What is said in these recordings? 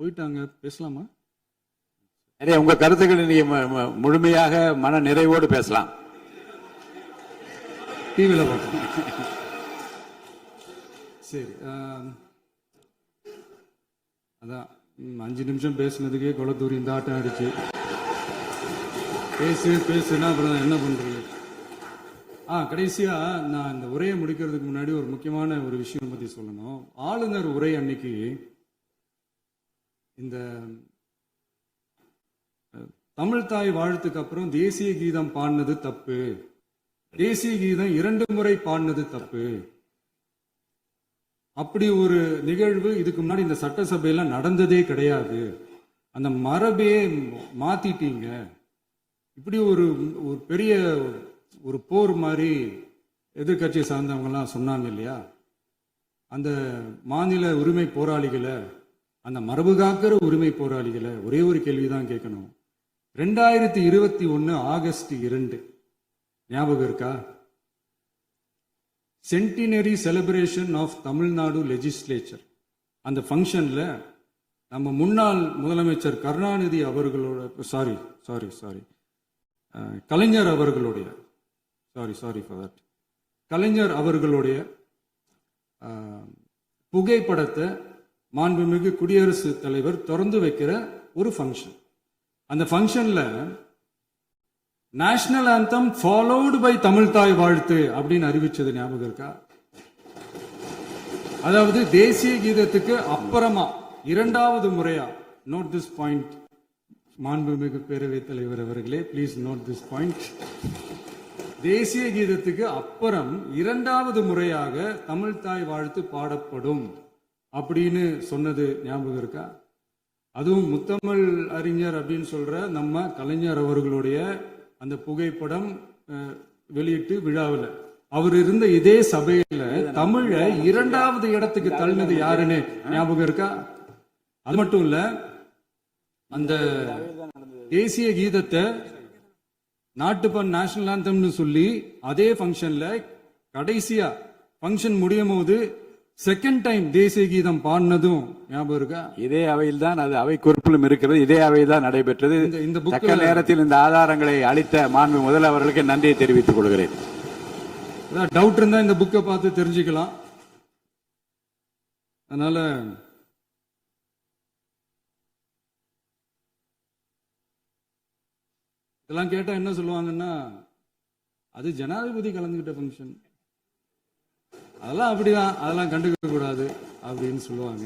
போயிட்டாங்க, பேசலாமா? நிறைய உங்க கருத்துக்களை நீங்க முழுமையாக மன நிறைவோடு பேசலாம். டிவியில் பார்க்கலாம். சரி, அதான் 5 நிமிஷம் பேசுனதுக்கே கொளத்தூரி இந்த ஆட்டம் ஆயிடுச்சு. பேசுனா அப்புறம் என்ன பண்றது? கடைசியா நான் இந்த உரையை முடிக்கிறதுக்கு முன்னாடி ஒரு முக்கியமான ஒரு விஷயம் பத்தி சொல்லணும். ஆளுநர் உரை அன்னைக்கு இந்த தமிழ் தாய் வாழ்த்துக்கு அப்புறம் தேசிய கீதம் பாடினது தப்பு, தேசிய கீதம் 2 முறை பாடினது தப்பு, அப்படி ஒரு நிகழ்வு இதுக்கு முன்னாடி இந்த சட்டசபையில நடந்ததே கிடையாது, அந்த மரபையே மாத்திட்டீங்க, இப்படி ஒரு பெரிய ஒரு போர் மாதிரி எதிர்கட்சியை சார்ந்தவங்க எல்லாம் சொன்னாங்க இல்லையா? அந்த மாநில உரிமை போராளிகளை, அந்த மரபு காக்கிற உரிமை போராளிகளை ஒரே ஒரு கேள்விதான் கேட்கணும். 2021 ஆகஸ்ட் 2 ஞாபகம் இருக்கா? Centenary celebration of Tamil Nadu legislature. அந்த ஃபங்க்ஷன்ல நம்ம முன்னாள் முதலமைச்சர் கருணாநிதி அவர்களோட கலைஞர் அவர்களுடைய கலைஞர் அவர்களுடைய புகைப்படத்தை மாண்புமிகு குடியரசுத் தலைவர் திறந்து வைக்கிற ஒரு ஃபங்க்ஷன். அந்த ஃபங்க்ஷன்ல national anthem followed by Tamil Thai Vazhthu அப்படின்னு அறிவிச்சது ஞாபகம் இருக்கா? அதாவது தேசிய கீதத்துக்கு அப்புறமா 2வது முறையா, நோட் திஸ் பாயிண்ட் மாண்புமிகு பேரவைத் தலைவர் அவர்களே, பிளீஸ் நோட் திஸ் பாயிண்ட். தேசிய கீதத்துக்கு அப்புறம் 2வது முறையாக தமிழ் தாய் வாழ்த்து பாடப்படும் அப்படின்னு சொன்னது ஞாபகம் இருக்கா? அதுவும் முத்தமிழ் அறிஞர் அப்படின்னு சொல்ற நம்ம கலைஞர் அவர்களுடைய அந்த புகைப்படம் வெளியிட்டு விழாவில் அவர் இருந்த இதே சபையில தமிழ 2வது இடத்துக்கு தள்ளினது யாருன்னு ஞாபகம் இருக்கா? அது மட்டும் இல்ல, அந்த தேசிய கீதத்தை நாட்டுப்பண் நேஷனல் ஆந்தம்னு சொல்லி அதே ஃபங்க்ஷன்ல கடைசியா ஃபங்க்ஷன் முடியும் போது செகண்ட் டைம் தேசிய கீதம் பாடினதும் ஞாபகம் இருக்கா? இதே அவையில் தான், அது அவை குறிப்பிலும் இருக்கிறது, இதே அவையில் தான் நடைபெற்றது. இந்த நேரத்தில் இந்த ஆதாரங்களை அளித்த மாண்பு முதல்வர்களுக்கு நன்றியை தெரிவித்துக் கொள்கிறேன். டவுட் இருந்தா இந்த புக்கை பார்த்து தெரிஞ்சுக்கலாம். அதனால இதெல்லாம் கேட்டா என்ன சொல்லுவாங்கன்னா, அது ஜனாதிபதி கலந்துகிட்ட ஃபங்க்ஷன், அதெல்லாம் அப்படிதான், அதெல்லாம் கண்டுக்க கூடாது அப்படின்னு சொல்லுவாங்க.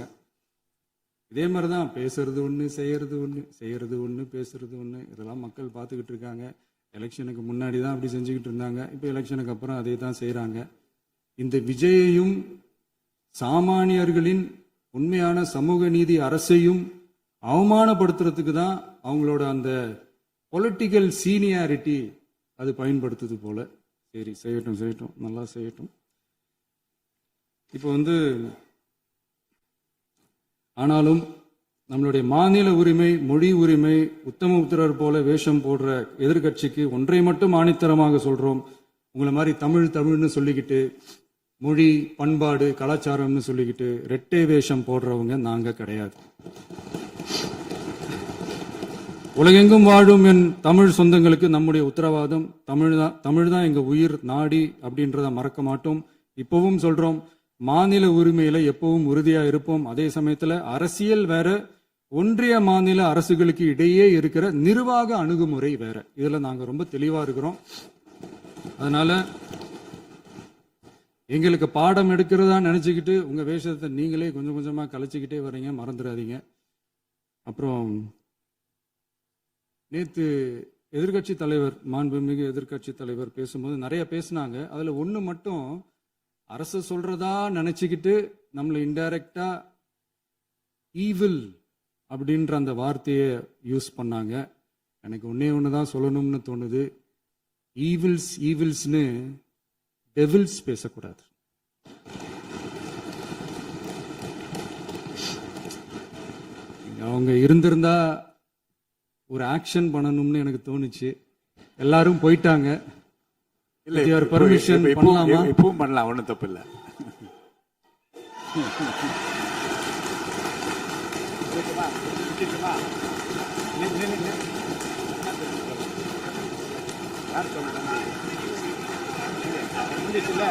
இதே மாதிரிதான் பேசுறது ஒண்ணு, செய்யறது ஒண்ணு, பேசுறது ஒண்ணு. இதெல்லாம் மக்கள் பார்த்துக்கிட்டு இருக்காங்க. எலெக்ஷனுக்கு முன்னாடி தான் அப்படி செஞ்சுக்கிட்டு இருந்தாங்க, இப்போ எலெக்ஷனுக்கு அப்புறம் அதே தான் செய்யறாங்க. இந்த விஜயையும் சாமானியர்களின் உண்மையான சமூக நீதி அரசையும் அவமானப்படுத்துறதுக்கு தான் அவங்களோட அந்த பொலிட்டிக்கல் சீனியாரிட்டி அது பயன்படுத்துது போல. சரி, செய்யட்டும், நல்லா செய்யட்டும். இப்போ ஆனாலும் நம்மளுடைய மாநில உரிமை, மொழி உரிமை, உத்தம உத்தரர் போல வேஷம் போடுற எதிர்கட்சிக்கு ஒன்றை மட்டும் ஆணித்தரமாக சொல்றோம். உங்களை மாதிரி தமிழ்னு சொல்லிக்கிட்டு, மொழி, பண்பாடு, கலாச்சாரம்னு சொல்லிக்கிட்டு ரெட்டை வேஷம் போடுறவங்க நாங்க கிடையாது. உலகெங்கும் வாழும் என் தமிழ் சொந்தங்களுக்கு நம்முடைய உத்தரவாதம் தமிழ் தான் எங்க உயிர் நாடி அப்படின்றத மறக்க மாட்டோம். இப்பவும் சொல்றோம், மாநில உரிமையில எப்பவும் உறுதியா இருப்போம். அதே சமயத்துல அரசியல் வேற, ஒன்றிய மாநில அரசுகளுக்கு இடையே இருக்கிற நிர்வாக அணுகுமுறை வேற. இதுல நாங்க ரொம்ப தெளிவா இருக்கிறோம். அதனால எங்களுக்கு பாடம் எடுக்கிறதா நினைச்சுக்கிட்டு உங்க வேஷத்தை நீங்களே கொஞ்சம் கொஞ்சமா கலைச்சிக்கிட்டே வர்றீங்க, மறந்துடாதீங்க. அப்புறம் நேத்து எதிர்கட்சி தலைவர், மாண்புமிகு எதிர்கட்சி தலைவர் பேசும்போது நிறைய பேசினாங்க. அதுல ஒண்ணு மட்டும் அரசு சொல்றதா நினைச்சுக்கிட்டு நம்மளை இன்டைரக்டா ஈவில் அப்படின்ற அந்த வார்த்தையை யூஸ் பண்ணாங்க. எனக்கு ஒண்ணுதான் சொல்லணும்னு தோணுது. ஈவில்ஸ்னு டெவில்ஸ் பேசக்கூடாது. அவங்க இருந்திருந்தா ஒரு ஆக்ஷன் பண்ணணும்னு எனக்கு தோணுச்சு. எல்லாரும் போயிட்டாங்க. பர்மிஷன் பண்ணலாமா? இப்பவும் பண்ணலாம், ஒன்றும் தப்பு இல்லை. இருக்கட்டுமா? முடிச்சிட்டுமா? யார் சொன்னா? முடிச்சுல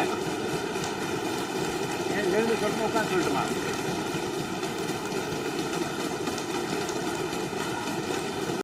எழுந்து சொல்லுமா உட்காந்து சொல்லட்டுமா?